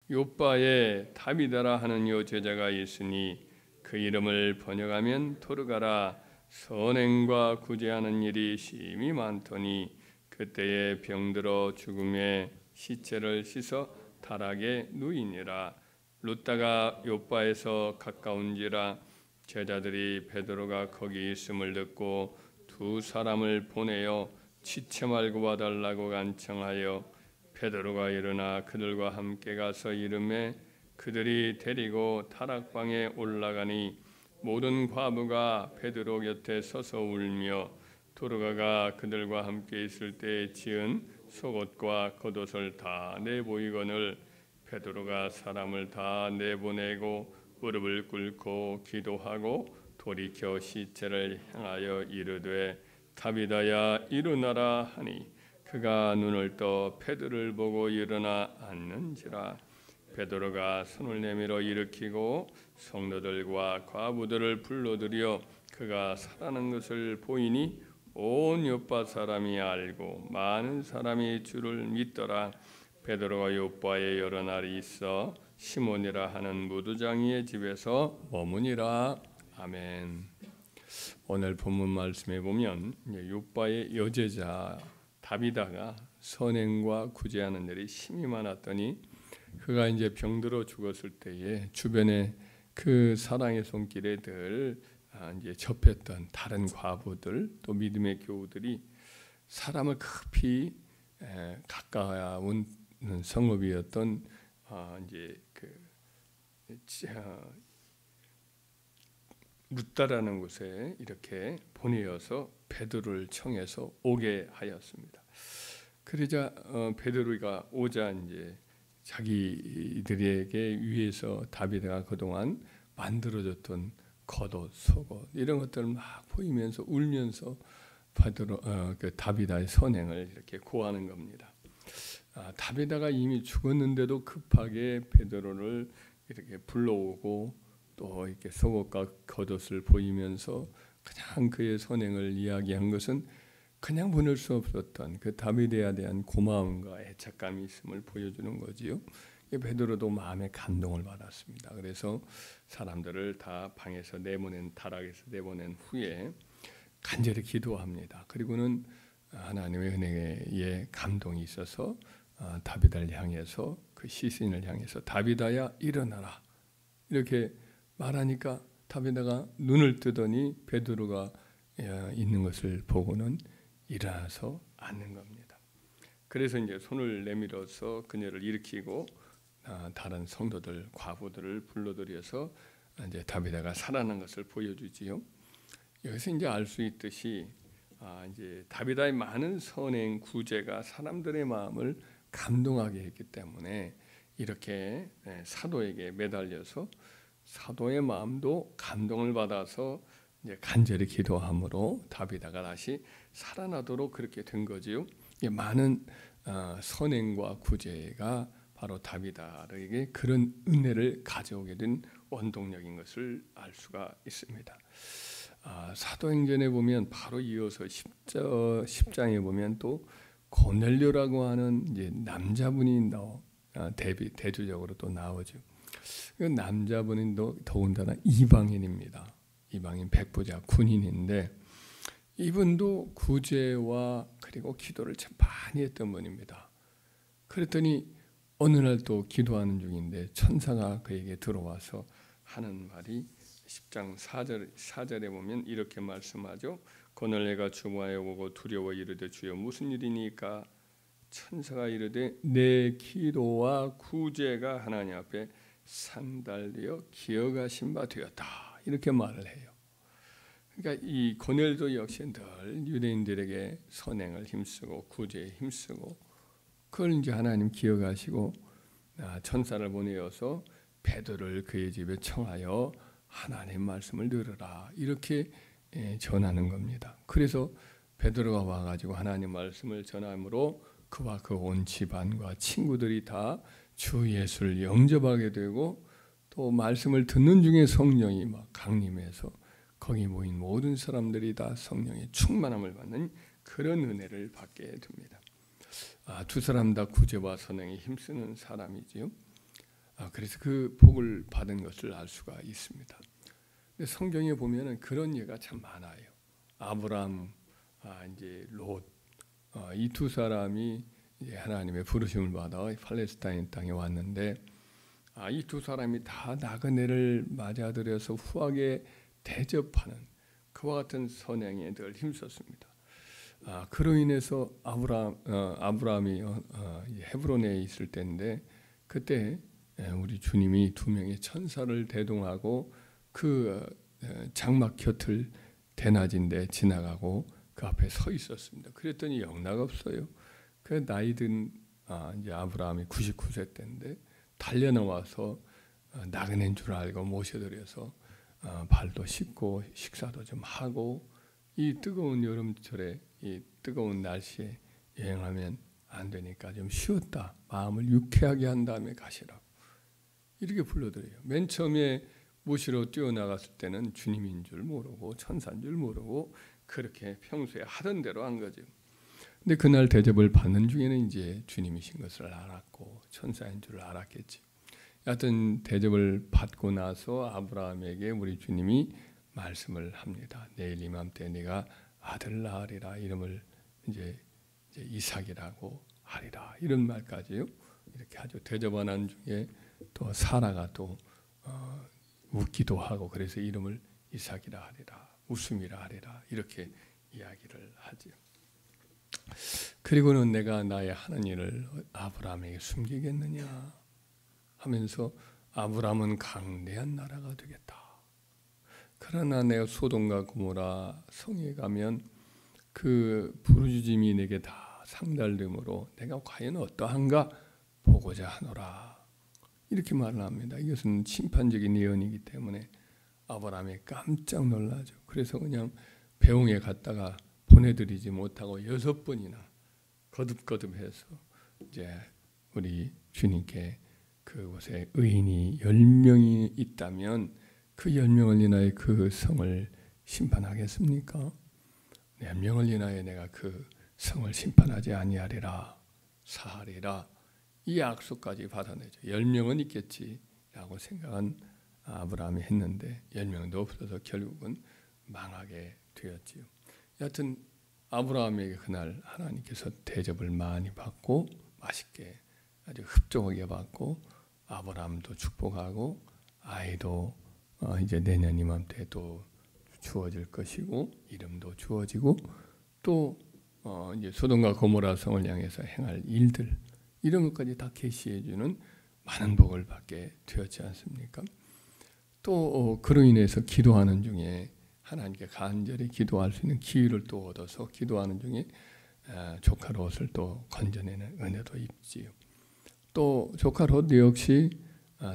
욥바에 다비다라 하는 요 제자가 있으니 그 이름을 번역하면 토르가라. 선행과 구제하는 일이 심히 많더니 그때에 병들어 죽음에 시체를 씻어 타락에 누이니라. 룻다가 욥바에서 가까운지라. 제자들이 베드로가 거기 있음을 듣고 두 사람을 보내어 지체 말고 와달라고 간청하여 베드로가 일어나 그들과 함께 가서 이르매 그들이 데리고 타락방에 올라가니 모든 과부가 베드로 곁에 서서 울며 도르가가 그들과 함께 있을 때 지은 속옷과 겉옷을 다 내보이거늘 베드로가 사람을 다 내보내고 무릎을 꿇고 기도하고 돌이켜 시체를 향하여 이르되 다비다야 일어나라 하니 그가 눈을 떠 베드로를 보고 일어나 앉는지라. 베드로가 손을 내밀어 일으키고 성도들과 과부들을 불러들여 그가 살아난 것을 보이니 온 요파 사람이 알고 많은 사람이 주를 믿더라. 베드로가 요파에 여러 날이 있어 시몬이라 하는 무두장이의 집에서 머무니라. 아멘. 오늘 본문 말씀에 보면 요파의 여제자 다비다가 선행과 구제하는 일이 심히 많았더니 그가 이제 병들어 죽었을 때에 주변에 그 사랑의 손길에 늘 이제 접했던 다른 과부들 또 믿음의 교우들이 사람을 급히 가까운 성읍이었던 이제 룻다라는 곳에 이렇게 보내어서 베드로를 청해서 오게 하였습니다. 그러자 베드로가 오자 이제 자기들에게 위해서 다비다가 그동안 만들어줬던 겉옷, 속옷 이런 것들을 막 보이면서 울면서 그 다비다의 선행을 이렇게 고하는 겁니다. 다비다가 이미 죽었는데도 급하게 베드로를 이렇게 불러오고 또 이렇게 속옷과 겉옷을 보이면서 그냥 그의 선행을 이야기한 것은 그냥 보낼 수 없었던 그 다비데에 대한 고마움과 애착감이 있음을 보여주는 거지요. 베드로도 마음에 감동을 받았습니다. 그래서 사람들을 다 방에서 내보낸 타락에서 내보낸 후에 간절히 기도합니다. 그리고는 하나님의 은혜에 감동이 있어서 다비다를 향해서 그 시신을 향해서 다비다야 일어나라 이렇게 말하니까 다비다가 눈을 뜨더니 베드로가 있는 것을 보고는 일어나서 앉는 겁니다. 그래서 이제 손을 내밀어서 그녀를 일으키고 다른 성도들, 과부들을 불러들여서 이제 다비다가 살아난 것을 보여주지요. 여기서 이제 알 수 있듯이 이제 다비다의 많은 선행 구제가 사람들의 마음을 감동하게 했기 때문에 이렇게 사도에게 매달려서 사도의 마음도 감동을 받아서 이제 간절히 기도함으로 다비다가 다시 살아나도록 그렇게 된 거지요. 많은 선행과 구제가 바로 다비다에게 그런 은혜를 가져오게 된 원동력인 것을 알 수가 있습니다. 사도행전에 보면 바로 이어서 10장에 보면 또 고넬료라고 하는 이제 남자분이 대조적으로 또 나오죠. 그 남자분은 더군다나 이방인입니다. 이방인 백부자 군인인데 이분도 구제와 그리고 기도를 참 많이 했던 분입니다. 그랬더니 어느 날 또 기도하는 중인데 천사가 그에게 들어와서 하는 말이 10장 4절에 보면 이렇게 말씀하죠. 고넬료가 주무하여 보고 두려워 이르되 주여 무슨 일이니까? 천사가 이르되 내 기도와 구제가 하나님 앞에 상달되어 기억하신 바 되었다 이렇게 말을 해요. 그러니까 이 고넬도 역시 늘 유대인들에게 선행을 힘쓰고 구제에 힘쓰고 그걸 이제 하나님 기억하시고 천사를 보내어서 베드로를 그의 집에 청하여 하나님 말씀을 들으라 이렇게 전하는 겁니다. 그래서 베드로가 와가지고 하나님 말씀을 전함으로 그와 그 온 집안과 친구들이 다 주 예수를 영접하게 되고 또 말씀을 듣는 중에 성령이 막 강림해서 거기 모인 모든 사람들이 다 성령의 충만함을 받는 그런 은혜를 받게 됩니다. 두 사람 다 구제와 선행에 힘쓰는 사람이지요. 그래서 그 복을 받은 것을 알 수가 있습니다. 근데 성경에 보면은 그런 예가 참 많아요. 아브람, 이제 롯, 이 두 사람이 이제 하나님의 부르심을 받아 팔레스타인 땅에 왔는데, 이 두 사람이 다 나그네를 맞아들여서 후하게 대접하는 그와 같은 선행에 늘 힘썼습니다. 그로 인해서 아브라함이 헤브론에 있을 때인데, 그때 우리 주님이 두 명의 천사를 대동하고 그 장막 곁을 대낮인데 지나가고 그 앞에 서 있었습니다. 그랬더니 영락없어요. 그 나이든 이제 아브라함이 99세 때인데 달려나와서 나그네인 줄 알고 모셔드려서 발도 씻고 식사도 좀 하고, 이 뜨거운 여름철에 이 뜨거운 날씨에 여행하면 안 되니까 좀 쉬었다 마음을 유쾌하게 한 다음에 가시라고 이렇게 불러드려요. 맨 처음에 모시러 뛰어나갔을 때는 주님인 줄 모르고 천사인 줄 모르고 그렇게 평소에 하던 대로 한 거죠. 근데 그날 대접을 받는 중에는 이제 주님이신 것을 알았고 천사인 줄 알았겠지. 하여튼 대접을 받고 나서 아브라함에게 우리 주님이 말씀을 합니다. 내일 이맘때 네가 아들 낳으리라, 이름을 이제 이삭이라고 하리라, 이런 말까지요. 이렇게 하죠. 대접하는 중에 또 사라가 또 웃기도 하고 그래서 이름을 이삭이라 하리라, 웃음이라 하리라, 이렇게 이야기를 하죠. 그리고는 내가 나의 하는 일을 아브라함에게 숨기겠느냐 하면서 아브라함은 강대한 나라가 되겠다. 그러나 내가 소돔과 고모라 성에 가면 그 부르짖음이 내게 다 상달됨으로 내가 과연 어떠한가 보고자 하노라, 이렇게 말을 합니다. 이것은 심판적인 예언이기 때문에 아브라함이 깜짝 놀라죠. 그래서 그냥 배웅에 갔다가 보내드리지 못하고 6번이나 거듭거듭해서 이제 우리 주님께 그곳에 의인이 10명이 있다면 그 10명을 인하여 그 성을 심판하겠습니까? 10명을 인하여 내가 그 성을 심판하지 아니하리라, 사하리라, 이 약속까지 받아내죠. 10명은 있겠지라고 생각한 아브라함이 했는데 10명도 없어서 결국은 망하게 되었지요. 여하튼 아브라함에게 그날 하나님께서 대접을 많이 받고 맛있게 아주 흡족하게 받고, 아브라함도 축복하고 아이도 이제 내년 이맘때 또 주어질 것이고 이름도 주어지고 또 이제 소돔과 고모라 성을 향해서 행할 일들, 이런 것까지 다 계시해 주는 많은 복을 받게 되었지 않습니까? 또 그로 인해서 기도하는 중에 하나님께 간절히 기도할 수 있는 기회를 또 얻어서 기도하는 중에 조카 롯을 또 건져내는 은혜도 있지요. 또 조카 롯 역시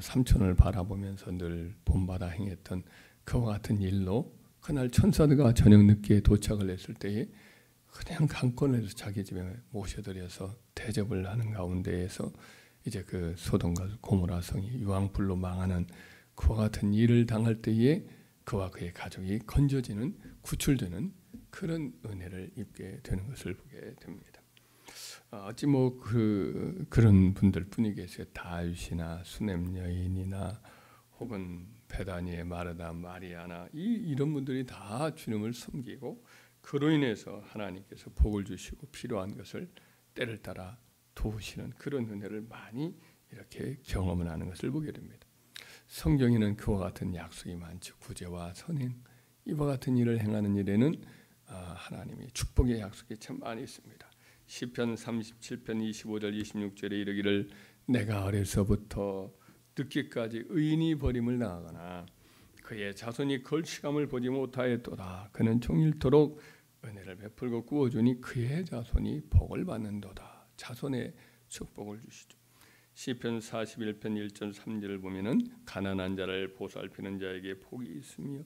삼촌을 바라보면서 늘 본받아 행했던 그와 같은 일로 그날 천사들과 저녁 늦게 도착을 했을 때에 그냥 강권을 해서 자기 집에 모셔들여서 대접을 하는 가운데에서 이제 그 소돔과 고모라 성이 유황불로 망하는 그와 같은 일을 당할 때에 그와 그의 가족이 건져지는, 구출되는 그런 은혜를 입게 되는 것을 보게 됩니다. 어찌 뭐 그런 분들 뿐이 계세요. 다윗이나 수넴 여인이나 혹은 베다니의 마르다, 마리아나 이런 분들이 다 주님을 섬기고 그로 인해서 하나님께서 복을 주시고 필요한 것을 때를 따라 도우시는 그런 은혜를 많이 이렇게 경험을 하는 것을 보게 됩니다. 성경에는 그와 같은 약속이 많죠. 구제와 선행, 이와 같은 일을 행하는 일에는 하나님의 축복의 약속이 참 많이 있습니다. 시편 37편 25절 26절에 이르기를 내가 어려서부터 늦게까지 의인이 버림을 당하거나 그의 자손이 걸치감을 보지 못하였도다. 그는 종일토록 은혜를 베풀고 구워주니 그의 자손이 복을 받는도다. 자손의 축복을 주시죠. 시편 41편 1절 3절을 보면은 가난한 자를 보살피는 자에게 복이 있으며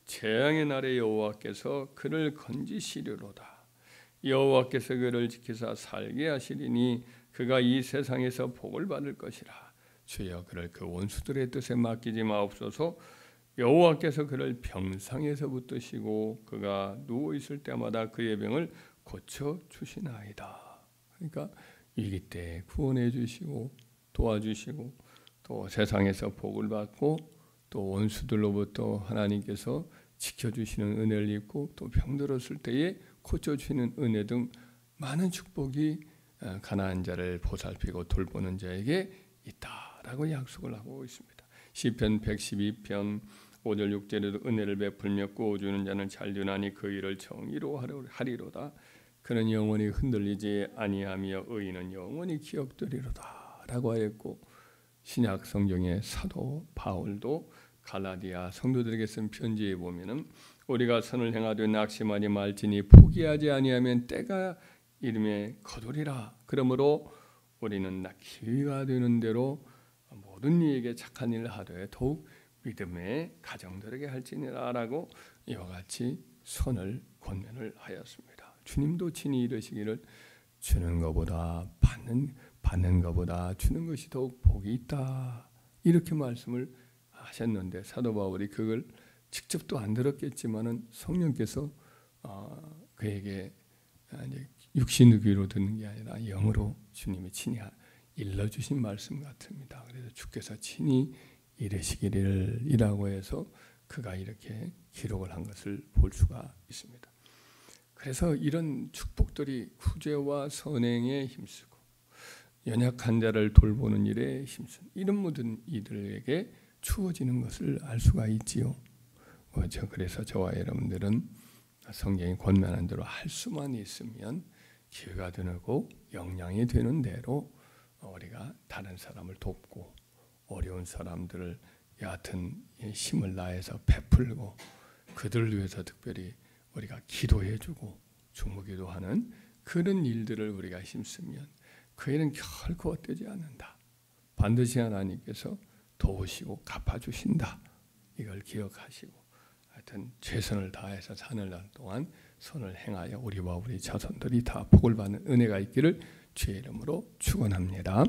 재앙의 날에 여호와께서 그를 건지시리로다. 여호와께서 그를 지키사 살게 하시리니 그가 이 세상에서 복을 받을 것이라. 주여 그를 그 원수들의 뜻에 맡기지 마옵소서. 여호와께서 그를 병상에서 붙드시고 그가 누워 있을 때마다 그의 병을 고쳐 주시나이다. 그러니까 위기 때 구원해 주시고 도와주시고 또 세상에서 복을 받고 또 원수들로부터 하나님께서 지켜주시는 은혜를 입고 또 병들었을 때에 고쳐주시는 은혜 등 많은 축복이 가난한 자를 보살피고 돌보는 자에게 있다라고 약속을 하고 있습니다. 시편 112편 5절 6절에도 은혜를 베풀며 구워주는 자는 잘되나니 그 일을 정의로 하리로다. 그는 영원히 흔들리지 아니하며 의인은 영원히 기억되리로다 라고 하였고, 신약 성경의 사도 바울도 갈라디아 성도들에게 쓴 편지에 보면은 우리가 선을 행하되 낙심하지 말지니 포기하지 아니하면 때가 이름에 거두리라. 그러므로 우리는 기회가 되는 대로 모든 이에게 착한 일을 하되 더욱 믿음의 가정들에게 할지니라라고 이와 같이 선을 권면을 하였습니다. 주님도 친히 이르시기를 주는 것보다 받는 것보다 주는 것이 더욱 복이 있다 이렇게 말씀을 하셨는데, 사도 바울이 그걸 직접도 안 들었겠지만은 성령께서 그에게 육신의 귀로 듣는 게 아니라 영으로 주님이 친히 일러주신 말씀 같습니다. 그래서 주께서 친히 이르시기를이라고 해서 그가 이렇게 기록을 한 것을 볼 수가 있습니다. 그래서 이런 축복들이 구제와 선행에 힘쓰고 연약한 자를 돌보는 일에 힘쓴 이런 모든 이들에게 주어지는 것을 알 수가 있지요. 그래서 저와 여러분들은 성경이 권면한 대로 할 수만 있으면 기회가 되고 역량이 되는 대로 우리가 다른 사람을 돕고 어려운 사람들을 여하튼 힘을 다해서 베풀고 그들을 위해서 특별히 우리가 기도해주고 중보기도하는 그런 일들을 우리가 힘쓰면 그 일은 결코 헛되지 않는다. 반드시 하나님께서 도우시고 갚아주신다. 이걸 기억하시고 하여튼 최선을 다해서 사는 동안 선을 행하여 우리와 우리 자손들이 다 복을 받는 은혜가 있기를 주의 이름으로 축원합니다.